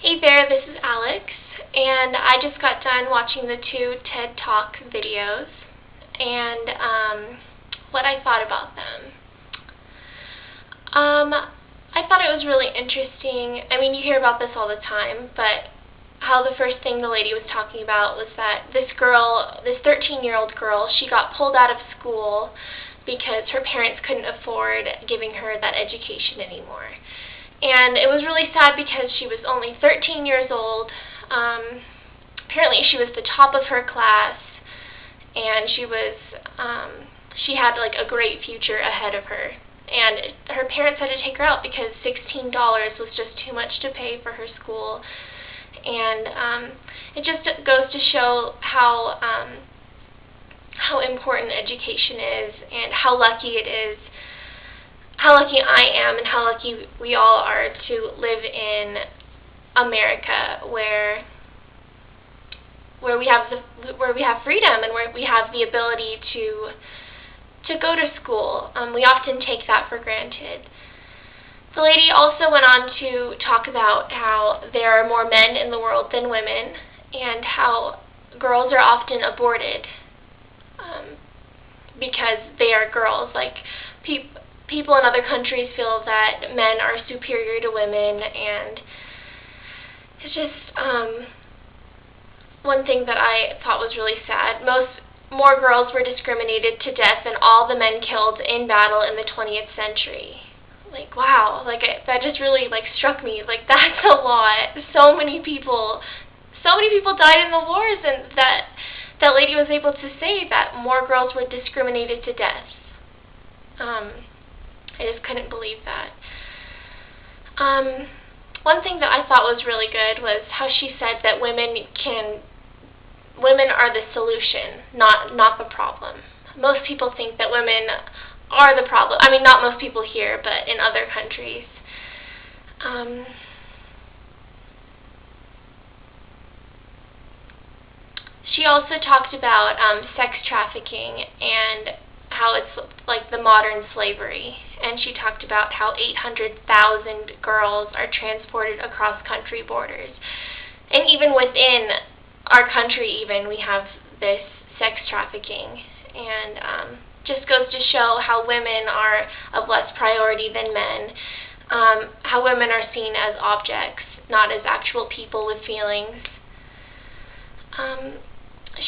Hey there, this is Alex, and I just got done watching the 2 TED Talk videos, and what I thought about them. I thought it was really interesting. I mean, you hear about this all the time, but how the first thing the lady was talking about was that this girl, this 13-year-old girl, she got pulled out of school because her parents couldn't afford giving her that education anymore. And it was really sad because she was only 13 years old. Apparently she was the top of her class, and she had like a great future ahead of her. And her parents had to take her out because $16 was just too much to pay for her school. And it just goes to show how important education is, and how lucky it is, how lucky I am, and how lucky we all are to live in America, where we have freedom and where we have the ability to go to school. We often take that for granted. The lady also went on to talk about how there are more men in the world than women, and how girls are often aborted because they are girls. Like, people in other countries feel that men are superior to women, and it's just one thing that I thought was really sad. More girls were discriminated to death than all the men killed in battle in the 20th century. Like, wow, like that just really struck me. Like, that's a lot. So many people died in the wars, and that lady was able to say that more girls were discriminated to death. I just couldn't believe that. One thing that I thought was really good was how she said that women are the solution, not the problem. Most people think that women are the problem. I mean, not most people here, but in other countries. She also talked about sex trafficking and how it's like the modern slavery. And she talked about how 800,000 girls are transported across country borders. And even within our country, we have this sex trafficking. And just goes to show how women are of less priority than men, how women are seen as objects, not as actual people with feelings.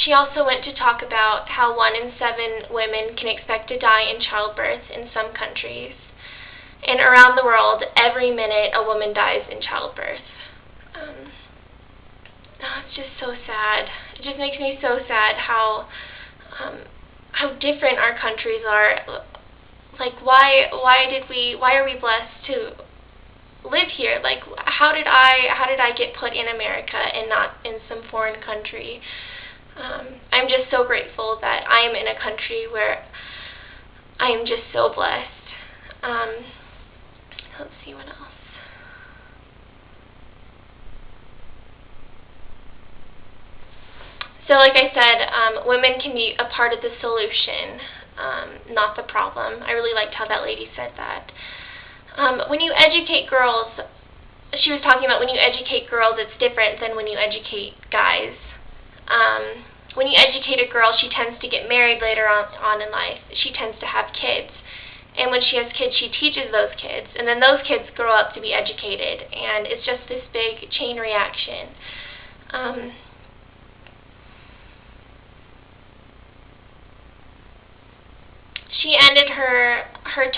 She also went to talk about how 1 in 7 women can expect to die in childbirth in some countries. And around the world, every minute a woman dies in childbirth. It's just so sad. It just makes me so sad how different our countries are. Like, why are we blessed to live here? Like, how did I get put in America and not in some foreign country? I'm just so grateful that I am in a country where I am just so blessed. Let's see what else. So like I said, women can be a part of the solution, not the problem. I really liked how that lady said that. When you educate girls, she was talking about when you educate girls, it's different than when you educate guys. When you educate a girl, she tends to get married later on in life. She tends to have kids. And when she has kids, she teaches those kids. And then those kids grow up to be educated. And it's just this big chain reaction. She ended her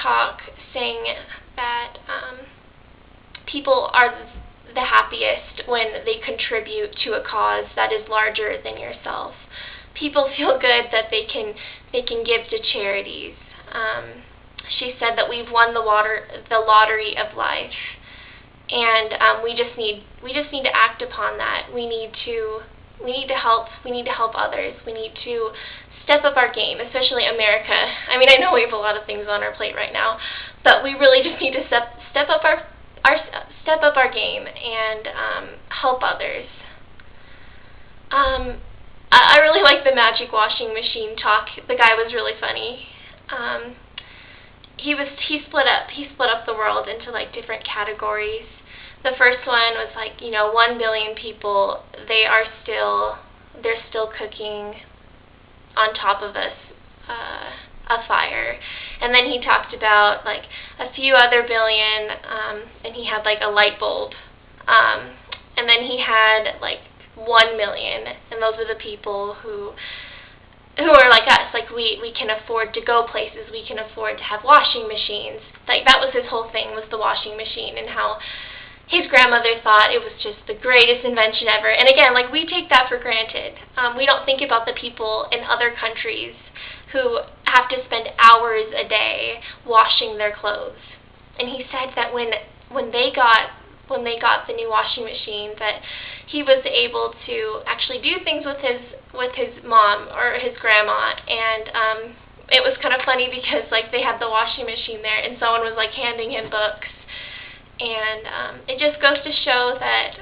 talk saying that people are the happiest when they contribute to a cause that is larger than yourself. People feel good that they can give to charities. She said that we've won the lottery of life, and we just need to act upon that. We need to help others. We need to step up our game, especially America. I mean, I know we have a lot of things on our plate right now, but we really just need to step up our game and help others. I really like the magic washing machine talk. The guy was really funny. He split up the world into like different categories. The first one was like, 1 billion people, they're still cooking on top of a fire. And then he talked about like a few other billion, and he had like a light bulb. And then he had like 1 million, and those are the people who are like us. Like we can afford to go places, we can afford to have washing machines. Like that was his whole thing, was the washing machine, and how his grandmother thought it was just the greatest invention ever. And again, like, we take that for granted. We don't think about the people in other countries who have to spend hours a day washing their clothes. And he said that when they got the new washing machine, that he was able to actually do things with his mom or his grandma. And it was kind of funny because like they had the washing machine there, and someone was like handing him books. And it just goes to show that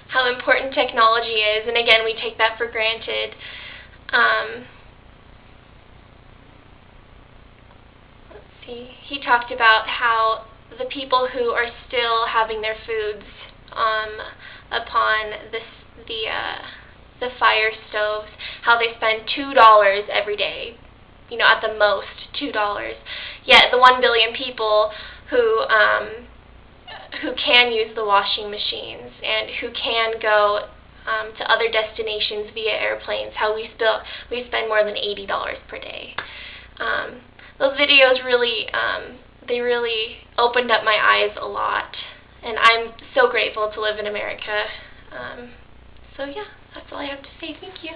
how important technology is. And again, we take that for granted. Let's see. He talked about how the people who are still having their foods upon the fire stoves, how they spend $2 every day. At the most, $2. Yet the 1 billion people who can use the washing machines and who can go to other destinations via airplanes, how we spend more than $80 per day. Those videos really opened up my eyes a lot, and I'm so grateful to live in America. So yeah, that's all I have to say. Thank you.